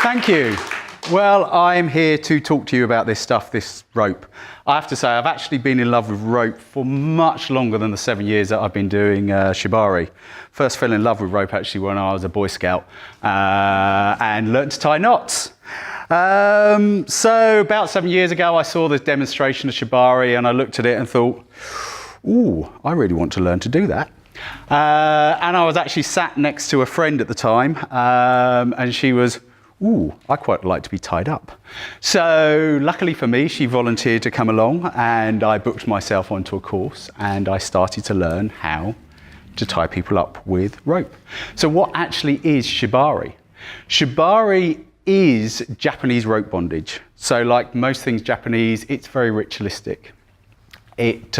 Thank you. Well, I'm here to talk to you about this stuff, this rope. I have to say, I've actually been in love with rope for much longer than the 7 years that I've been doing Shibari. First fell in love with rope actually when I was a Boy Scout and learnt to tie knots. So about 7 years ago, I saw this demonstration of Shibari and I looked at it and thought, ooh, I really want to learn to do that. And I was actually sat next to a friend at the time and she was, ooh, I quite like to be tied up. So luckily for me, she volunteered to come along and I booked myself onto a course and I started to learn how to tie people up with rope. So what actually is Shibari? Shibari is Japanese rope bondage. So like most things Japanese, it's very ritualistic. It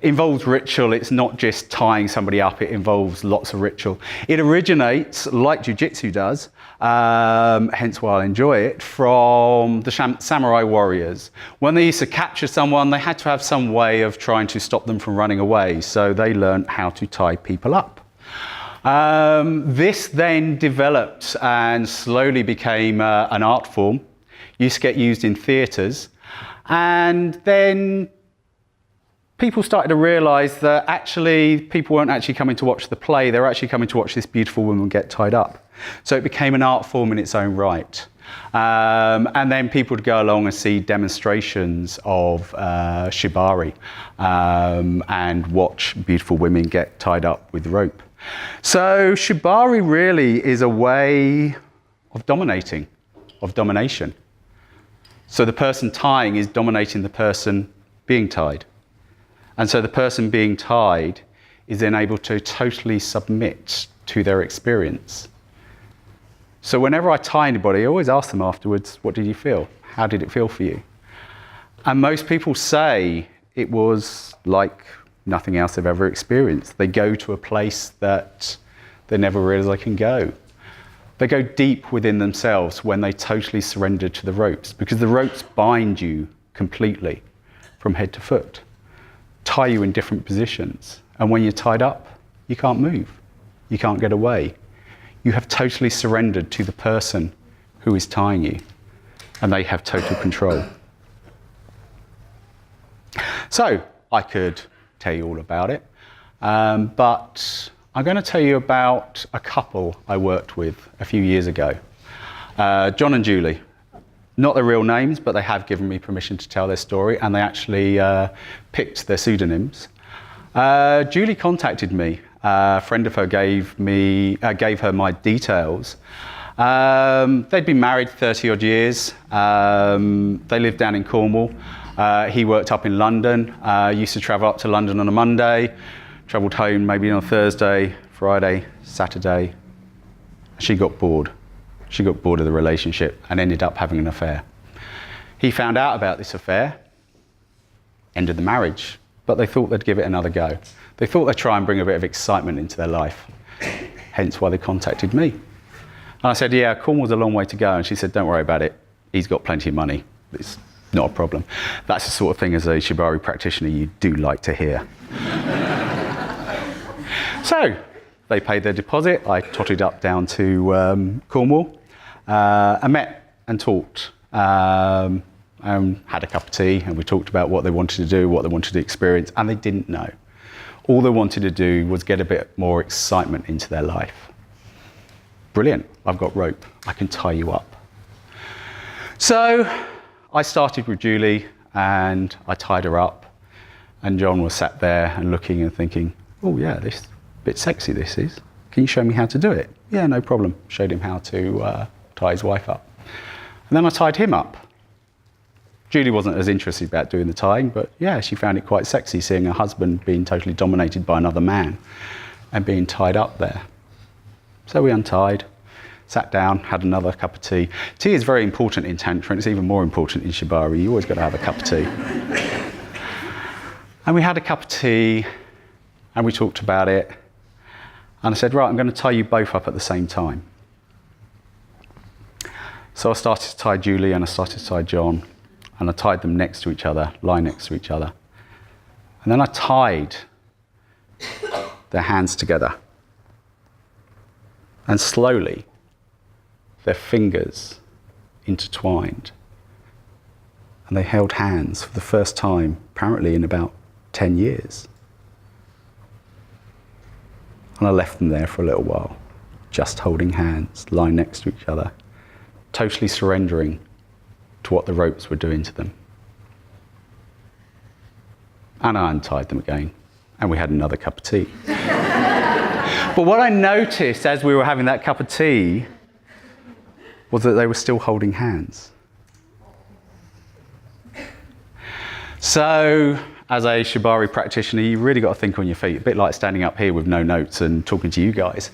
involves ritual. It's not just tying somebody up, it involves lots of ritual. It originates, like Jiu-Jitsu does, hence why I enjoy it, from the samurai warriors. When they used to capture someone, they had to have some way of trying to stop them from running away, so they learned how to tie people up. This then developed and slowly became an art form. Used to get used in theatres, and then people started to realise that actually people weren't actually coming to watch the play, they were actually coming to watch this beautiful woman get tied up. So it became an art form in its own right. And then people would go along and see demonstrations of Shibari and watch beautiful women get tied up with rope. So Shibari really is a way of dominating, of domination. So the person tying is dominating the person being tied. And so the person being tied is then able to totally submit to their experience. So whenever I tie anybody, I always ask them afterwards, what did you feel? How did it feel for you? And most people say it was like nothing else they've ever experienced. They go to a place that they never realize they can go. They go deep within themselves when they totally surrender to the ropes, because the ropes bind you completely from head to foot, tie you in different positions. And when you're tied up, you can't move. You can't get away. You have totally surrendered to the person who is tying you, and they have total control. So I could tell you all about it, but I'm going to tell you about a couple I worked with a few years ago. John and Julie. Not their real names, but they have given me permission to tell their story, and they actually picked their pseudonyms. Julie contacted me. A friend of her gave her my details. They'd been married 30 odd years. They lived down in Cornwall. He worked up in London. Used to travel up to London on a Monday, travelled home maybe on a Thursday, Friday, Saturday. She got bored. She got bored of the relationship and ended up having an affair. He found out about this affair, ended the marriage, but they thought they'd give it another go. They thought they'd try and bring a bit of excitement into their life, hence why they contacted me. And I said, yeah, Cornwall's a long way to go. And she said, don't worry about it. He's got plenty of money. It's not a problem. That's the sort of thing as a Shibari practitioner you do like to hear. So they paid their deposit. I totted up down to Cornwall and met and talked. Had a cup of tea and we talked about what they wanted to do, what they wanted to experience, and they didn't know. All they wanted to do was get a bit more excitement into their life. Brilliant, I've got rope, I can tie you up. So I started with Julie and I tied her up, and John was sat there and looking and thinking, oh yeah, this is a bit sexy this is. Can you show me how to do it? Yeah, no problem. Showed him how to tie his wife up. And then I tied him up. Julie wasn't as interested about doing the tying, but yeah, she found it quite sexy seeing her husband being totally dominated by another man and being tied up there. So we untied, sat down, had another cup of tea. Tea is very important in Tantra, and it's even more important in Shibari. You always got to have a cup of tea. And we had a cup of tea and we talked about it. And I said, right, I'm going to tie you both up at the same time. So I started to tie Julie and I started to tie John. And I tied them next to each other, lie next to each other. And then I tied their hands together. And slowly, their fingers intertwined, and they held hands for the first time, apparently in about 10 years. And I left them there for a little while, just holding hands, lying next to each other, totally surrendering to what the ropes were doing to them. And I untied them again, and we had another cup of tea. But what I noticed as we were having that cup of tea was that they were still holding hands. So, as a Shibari practitioner, you really got to think on your feet, a bit like standing up here with no notes and talking to you guys.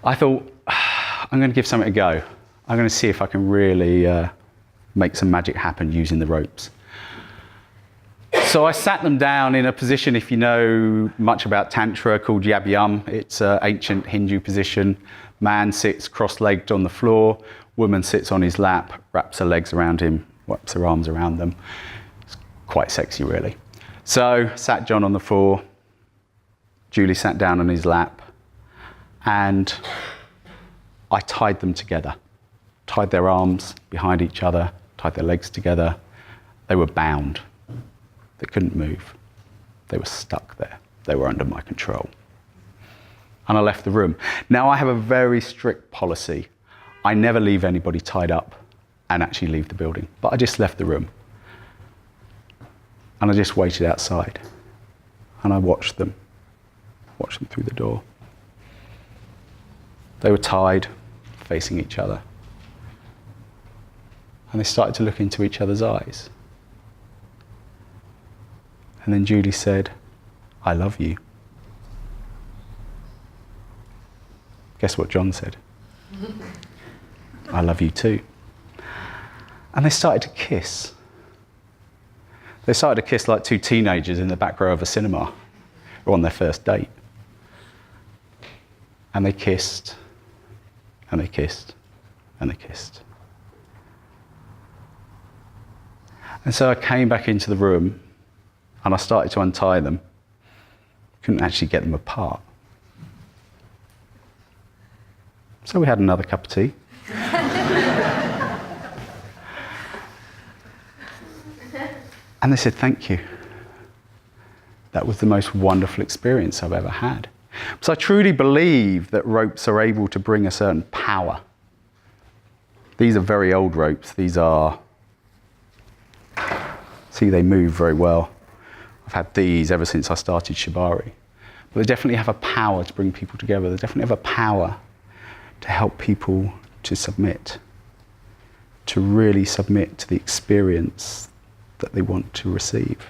I thought, I'm going to give something a go. I'm going to see if I can really make some magic happen using the ropes. So I sat them down in a position, if you know much about Tantra, called Yab-Yum. It's an ancient Hindu position. Man sits cross-legged on the floor. Woman sits on his lap, wraps her legs around him, wraps her arms around them. It's quite sexy, really. So sat John on the floor. Julie sat down on his lap. And I tied them together. Tied their arms behind each other, tied their legs together. They were bound. They couldn't move. They were stuck there. They were under my control. And I left the room. Now, I have a very strict policy. I never leave anybody tied up and actually leave the building. But I just left the room. And I just waited outside. And I watched them through the door. They were tied, facing each other. And they started to look into each other's eyes. And then Julie said, "I love you." Guess what John said? "I love you too." And they started to kiss. They started to kiss like two teenagers in the back row of a cinema or on their first date. And they kissed, and they kissed, and they kissed. And so I came back into the room and I started to untie them. Couldn't actually get them apart. So we had another cup of tea. And they said, "Thank you. That was the most wonderful experience I've ever had." So I truly believe that ropes are able to bring a certain power. These are very old ropes. These are, see, they move very well. I've had these ever since I started Shibari. But they definitely have a power to bring people together. They definitely have a power to help people to submit, to really submit to the experience that they want to receive.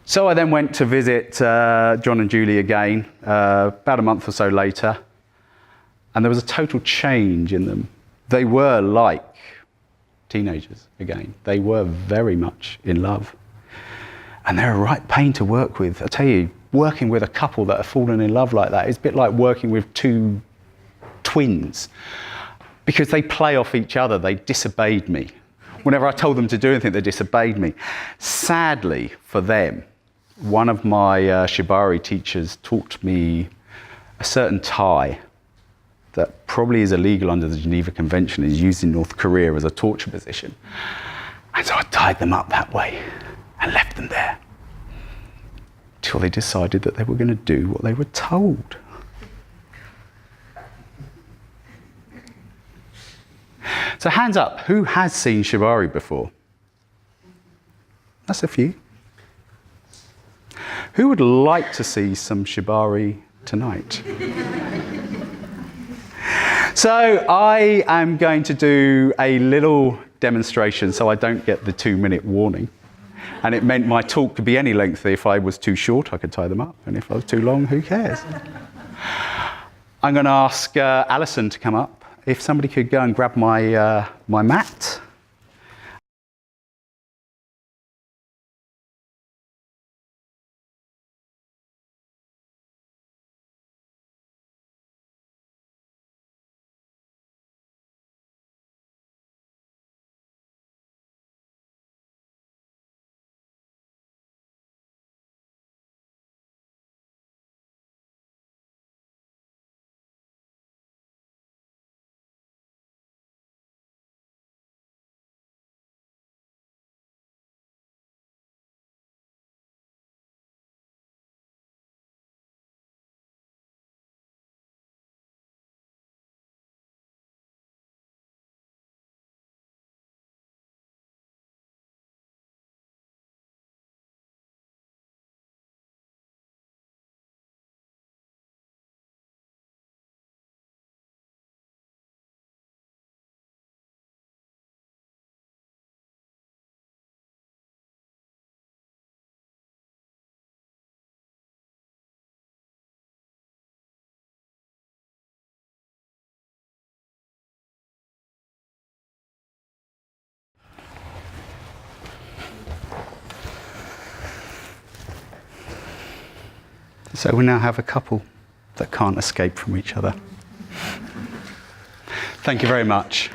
So I then went to visit John and Julie again, about a month or so later, and there was a total change in them. They were like teenagers again. They were very much in love. And they're a right pain to work with. I tell you, working with a couple that have fallen in love like that is a bit like working with two twins, because they play off each other. They disobeyed me. Whenever I told them to do anything, they disobeyed me. Sadly for them, one of my Shibari teachers taught me a certain tie that probably is illegal under the Geneva Convention, is used in North Korea as a torture position. And so I tied them up that way and left them there till they decided that they were going to do what they were told. So hands up, who has seen Shibari before? That's a few. Who would like to see some Shibari tonight? So I am going to do a little demonstration so I don't get the 2-minute warning. And it meant my talk could be any length. If I was too short, I could tie them up. And if I was too long, who cares? I'm going to ask Alison to come up. If somebody could go and grab my mat. So we now have a couple that can't escape from each other. Thank you very much.